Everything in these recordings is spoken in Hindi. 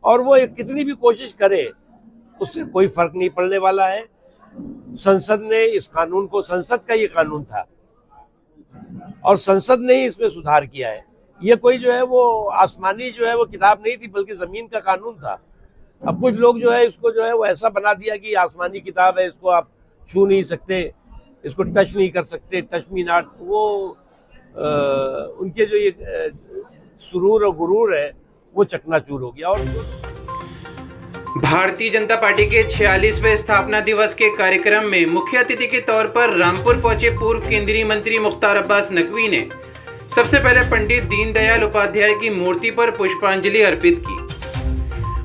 और वो कितनी भी कोशिश करे उससे कोई फर्क नहीं पड़ने वाला है। संसद ने इस कानून को, संसद का ये कानून था और संसद ने ही इसमें सुधार किया है। ये कोई जो है वो आसमानी जो है वो किताब नहीं थी, बल्कि जमीन का कानून था। अब कुछ लोग जो है इसको जो है वो ऐसा बना दिया कि आसमानी किताब है, इसको आप छू नहीं सकते, इसको टच नहीं कर सकते, टच मी नॉट। वो उनके जो ये सुरूर और गुरूर है वो चकनाचूर हो गया। और भारतीय जनता पार्टी के 46वें स्थापना दिवस के कार्यक्रम में मुख्य अतिथि के तौर पर रामपुर पहुंचे पूर्व केंद्रीय मंत्री मुख्तार अब्बास नकवी ने सबसे पहले पंडित दीनदयाल उपाध्याय की मूर्ति पर पुष्पांजलि अर्पित की।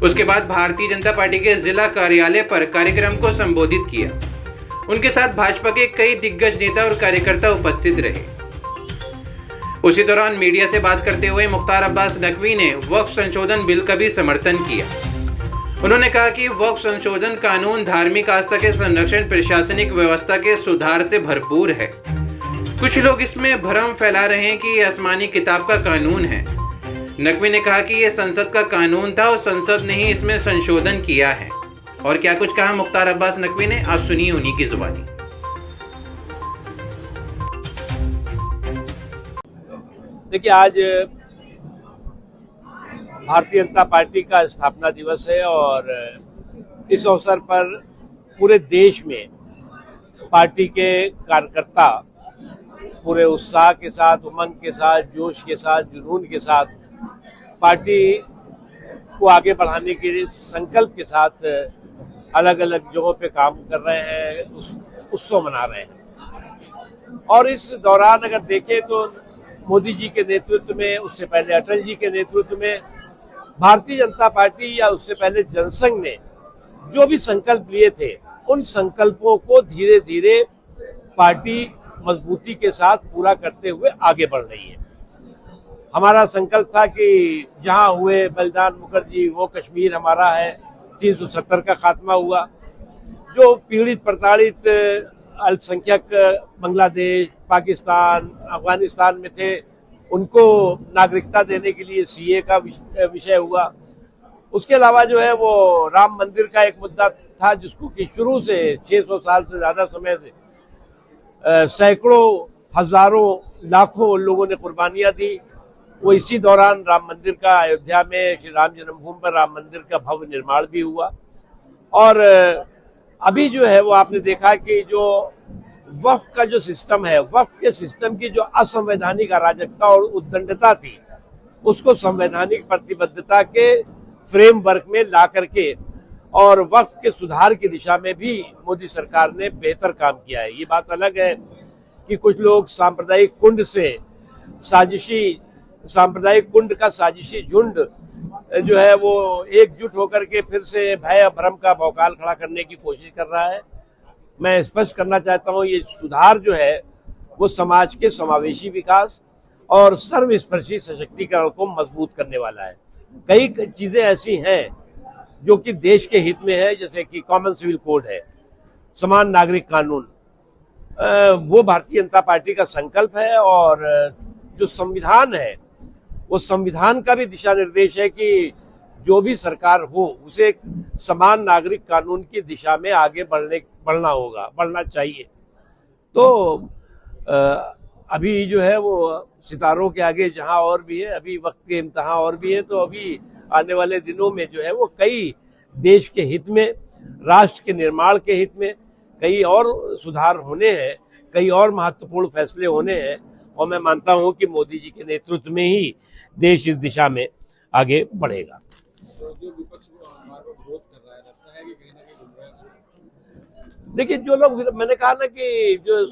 उसके बाद भारतीय जनता पार्टी के जिला कार्यालय पर कार्यक्रम को संबोधित किया। उनके साथ भाजपा के कई दिग्गज नेता और कार्यकर्ता उपस्थित रहे। उसी दौरान मीडिया से बात करते हुए मुख्तार अब्बास नकवी ने वक्फ संशोधन बिल का भी समर्थन किया। उन्होंने कहा कि वक्फ संशोधन कानून धार्मिक आस्था के संरक्षण, प्रशासनिक व्यवस्था के सुधार से भरपूर है। कुछ लोग इसमें भ्रम फैला रहे हैं कि ये आसमानी किताब का कानून है। नकवी ने कहा कि यह संसद का कानून था और संसद ने ही इसमें संशोधन किया है। और क्या कुछ कहा मुख्तार अब्बास नकवी ने, आप सुनिए उन्हीं की जुबानी। देखिए, आज भारतीय जनता पार्टी का स्थापना दिवस है और इस अवसर पर पूरे देश में पार्टी के कार्यकर्ता पूरे उत्साह के साथ, उमंग के साथ, जोश के साथ, जुनून के साथ पार्टी को आगे बढ़ाने के संकल्प के साथ अलग अलग जगहों पे काम कर रहे हैं, उत्सव मना रहे हैं। और इस दौरान अगर देखें तो मोदी जी के नेतृत्व में, उससे पहले अटल जी के नेतृत्व में भारतीय जनता पार्टी या उससे पहले जनसंघ ने जो भी संकल्प लिए थे, उन संकल्पों को धीरे धीरे पार्टी मजबूती के साथ पूरा करते हुए आगे बढ़ रही है। हमारा संकल्प था कि जहां हुए बलिदान मुखर्जी वो कश्मीर हमारा है, 370 का खात्मा हुआ। जो पीड़ित प्रताड़ित अल्पसंख्यक बांग्लादेश, पाकिस्तान, अफगानिस्तान में थे, उनको नागरिकता देने के लिए सीए का विषय हुआ। उसके अलावा जो है वो राम मंदिर का एक मुद्दा था, जिसको कि शुरू से 600 साल से ज्यादा समय से सैकड़ों, हजारों, लाखों लोगों ने कुर्बानियां दी। वो इसी दौरान राम मंदिर का, अयोध्या में श्री राम जन्मभूमि पर राम मंदिर का भव्य निर्माण भी हुआ। और अभी जो है वो आपने देखा कि जो वक्फ का जो सिस्टम है, वक्फ के सिस्टम की जो असंवैधानिक अराजकता और उद्दंडता थी, उसको संवैधानिक प्रतिबद्धता के फ्रेमवर्क में ला करके और वक्फ के सुधार की दिशा में भी मोदी सरकार ने बेहतर काम किया है। ये बात अलग है कि कुछ लोग सांप्रदायिक कुंड से सांप्रदायिक कुंड का साजिशी झुंड जो है वो एकजुट होकर के फिर से भय भ्रम का भौकाल खड़ा करने की कोशिश कर रहा है। मैं स्पष्ट करना चाहता हूं, ये सुधार जो है वो समाज के समावेशी विकास और सर्वस्पर्शी सशक्तिकरण को मजबूत करने वाला है। कई चीजें ऐसी हैं जो कि देश के हित में है, जैसे कि कॉमन सिविल कोड है, समान नागरिक कानून, वो भारतीय जनता पार्टी का संकल्प है। और जो संविधान है, वो संविधान का भी दिशा निर्देश है कि जो भी सरकार हो उसे समान नागरिक कानून की दिशा में आगे बढ़ना चाहिए। तो अभी जो है वो सितारों के आगे जहां और भी है, अभी वक्त के इम्तिहान और भी है। तो अभी आने वाले दिनों में जो है वो कई देश के हित में, राष्ट्र के निर्माण के हित में कई और सुधार होने हैं, कई और महत्वपूर्ण फैसले होने हैं। और मैं मानता हूं कि मोदी जी के नेतृत्व में ही देश इस दिशा में आगे बढ़ेगा। देखिए, जो लोग, मैंने कहा ना कि जो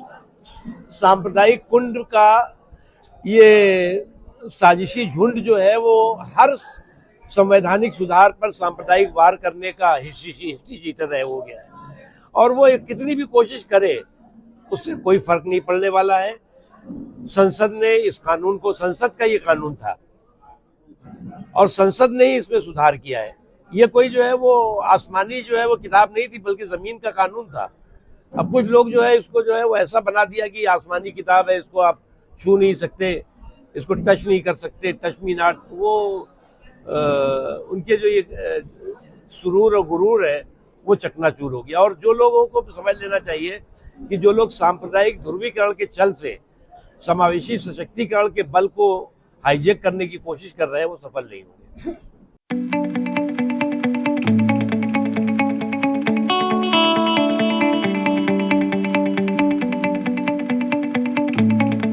सांप्रदायिक कुंड का ये साजिशी झुंड जो है वो हर संवैधानिक सुधार पर सांप्रदायिक वार करने का हिस्ट्री चीटर है, हो गया है। और वो कितनी भी कोशिश करे उससे कोई फर्क नहीं पड़ने वाला है। संसद ने इस कानून को, संसद का ये कानून था और संसद ने ही इसमें सुधार किया है। ये कोई जो है वो आसमानी जो है वो किताब नहीं थी, बल्कि जमीन का कानून था। अब कुछ लोग जो है इसको जो है वो ऐसा बना दिया कि आसमानी किताब है, इसको आप छू नहीं सकते, इसको टच नहीं कर सकते, टच मी नॉट। वो उनके जो ये सुरूर और गुरूर है वो चकनाचूर हो गया। और जो लोगों को समझ लेना चाहिए कि जो लोग सांप्रदायिक ध्रुवीकरण के चल से समावेशी सशक्तिकरण के बल को हाईजेक करने की कोशिश कर रहे हैं वो सफल नहीं होंगे।